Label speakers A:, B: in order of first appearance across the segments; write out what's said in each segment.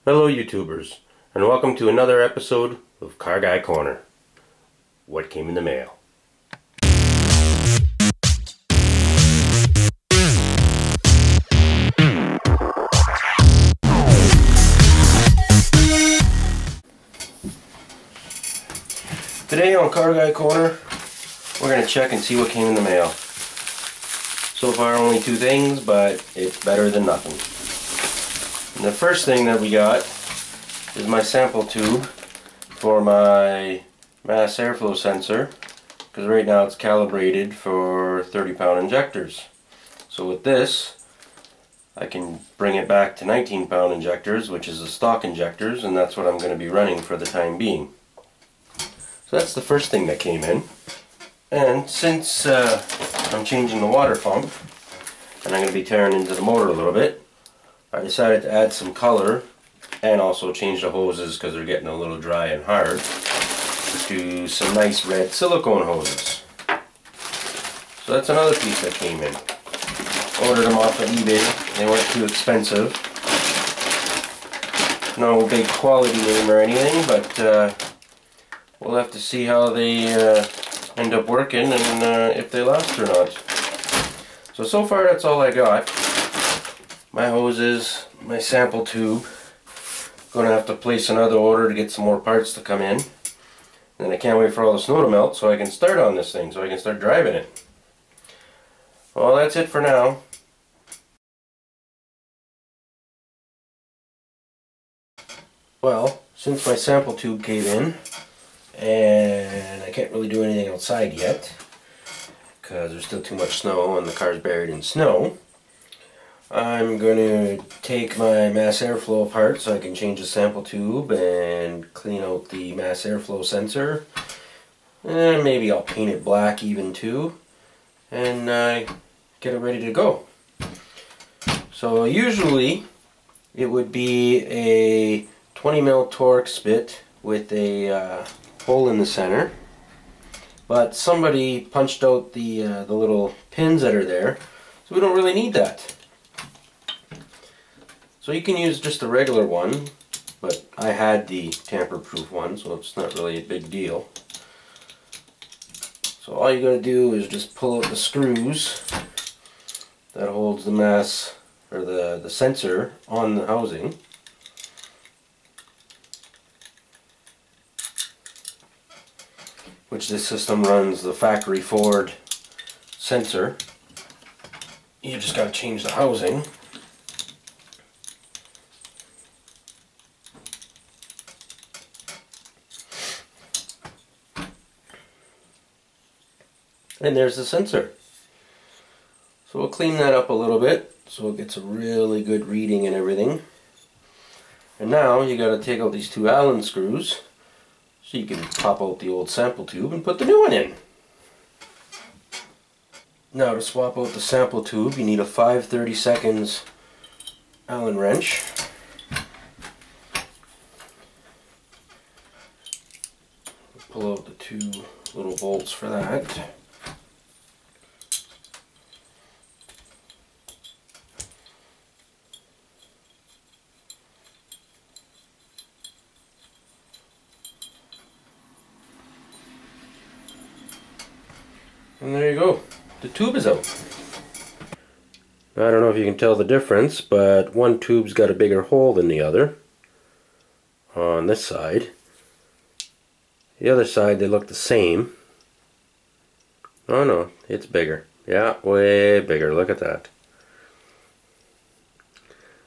A: Hello YouTubers, and welcome to another episode of Car Guy Corner. What came in the mail? Today on Car Guy Corner, we're going to check and see what came in the mail. So far only two things, but it's better than nothing. And the first thing that we got is my sample tube for my mass airflow sensor, because right now it's calibrated for 30-pound injectors. So with this, I can bring it back to 19-pound injectors, which is the stock injectors, and that's what I'm going to be running for the time being. So that's the first thing that came in. And since I'm changing the water pump, and I'm going to be tearing into the motor a little bit, I decided to add some color and also change the hoses because they're getting a little dry and hard to some nice red silicone hoses. So that's another piece that came in. Ordered them off of eBay. They weren't too expensive. No big quality name or anything, but we'll have to see how they end up working and if they last or not. So far that's all I got. My hoses, my sample tube. Gonna have to place another order to get some more parts to come in. And I can't wait for all the snow to melt so I can start on this thing, so I can start driving it. Well, that's it for now. Well, since my sample tube came in, and I can't really do anything outside yet, because there's still too much snow and the car's buried in snow, I'm going to take my mass airflow apart so I can change the sample tube and clean out the mass airflow sensor. And maybe I'll paint it black even too, and get it ready to go. So usually it would be a 20mm Torx bit with a hole in the center, but somebody punched out the little pins that are there, so we don't really need that. So you can use just a regular one, but I had the tamper-proof one, so it's not really a big deal. So all you gotta do is just pull out the screws that holds the mass, or the sensor on the housing. Which this system runs the factory Ford sensor. You just gotta change the housing. And there's the sensor. So we'll clean that up a little bit so it gets a really good reading and everything. And now you gotta take out these two Allen screws so you can pop out the old sample tube and put the new one in. Now to swap out the sample tube, you need a 5/32 Allen wrench. Pull out the two little bolts for that. And there you go. The tube is out. I don't know if you can tell the difference, but one tube's got a bigger hole than the other on this side. The other side, they look the same. Oh no, it's bigger. Yeah, way bigger. Look at that.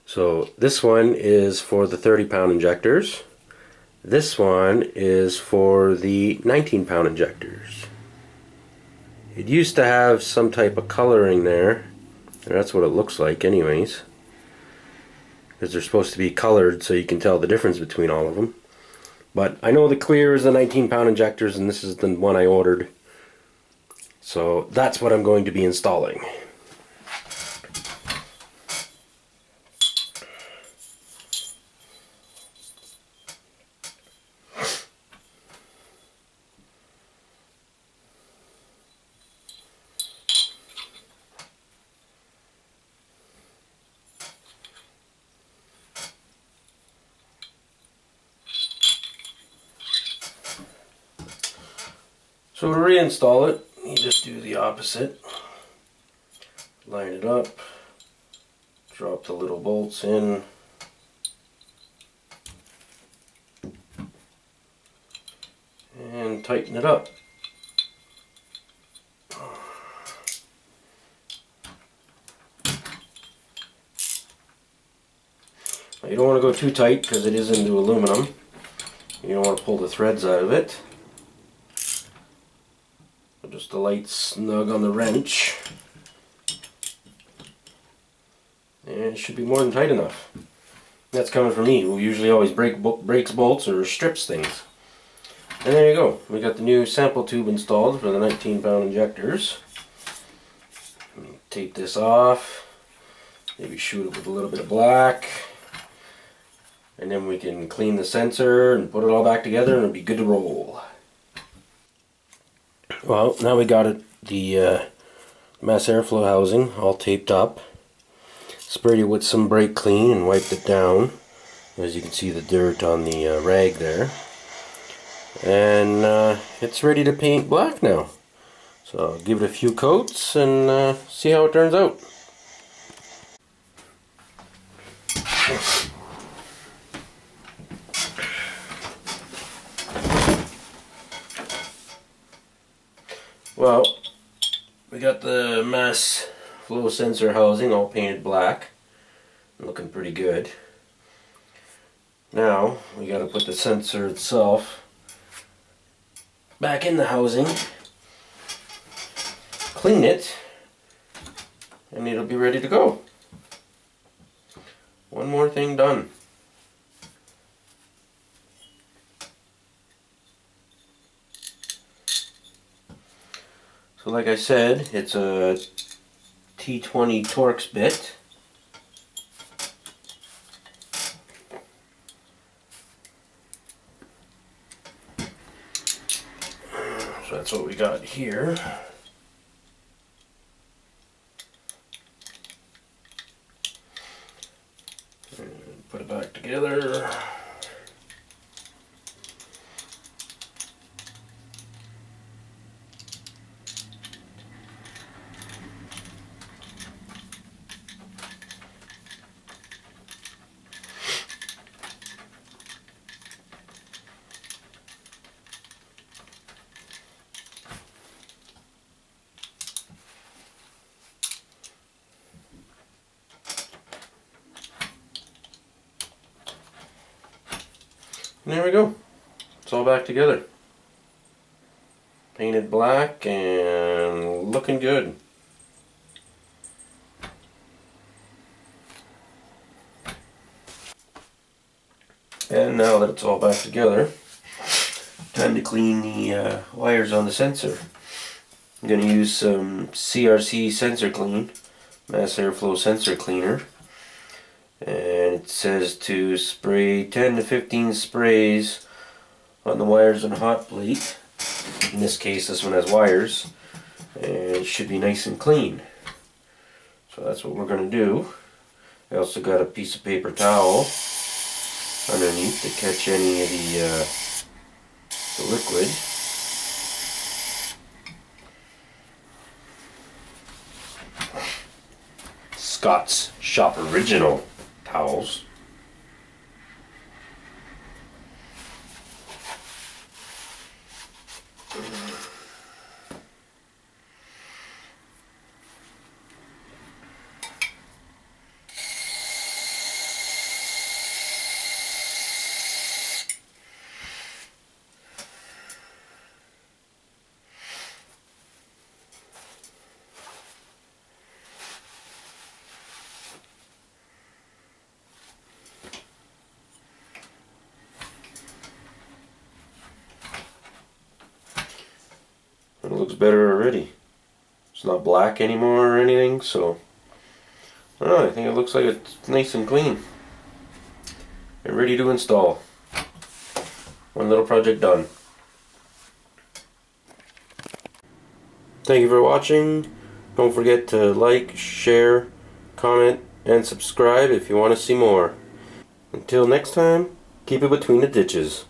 A: So this one is for the 30-pound injectors. This one is for the 19-pound injectors. It used to have some type of coloring there, and that's what it looks like anyways, because they're supposed to be colored so you can tell the difference between all of them. But I know the clear is the 19-pound injectors, and this is the one I ordered, so that's what I'm going to be installing. So to reinstall it, you just do the opposite. Line it up, drop the little bolts in, and tighten it up. Now you don't want to go too tight because it is into aluminum. You don't want to pull the threads out of it. So just a light snug on the wrench. And it should be more than tight enough. That's coming from me, who usually always breaks bolts or strips things. And there you go. We got the new sample tube installed for the 19-pound injectors. Tape this off. Maybe shoot it with a little bit of black. And then we can clean the sensor and put it all back together and it'll be good to roll. Well, now we got it, the mass airflow housing all taped up. Sprayed it with some brake clean and wiped it down. As you can see the dirt on the rag there. And it's ready to paint black now. So I'll give it a few coats and see how it turns out. Well, we got the mass flow sensor housing all painted black, looking pretty good. Now we got to put the sensor itself back in the housing, clean it, and it'll be ready to go. One more thing done. So like I said, it's a T20 Torx bit. So that's what we got here. And put it back together. And there we go. It's all back together. Painted black and looking good. And now that it's all back together, time to clean the wires on the sensor. I'm going to use some CRC sensor clean, mass airflow sensor cleaner. And it says to spray 10 to 15 sprays on the wires on a hot plate. In this case, this one has wires, and it should be nice and clean. So that's what we're going to do. I also got a piece of paper towel underneath to catch any of the liquid. Scott's Shop Original towels. It looks better already. It's not black anymore or anything, so I don't know, I think it looks like it's nice and clean and ready to install. One little project done. Thank you for watching. Don't forget to like, share, comment, and subscribe if you want to see more. Until next time, keep it between the ditches.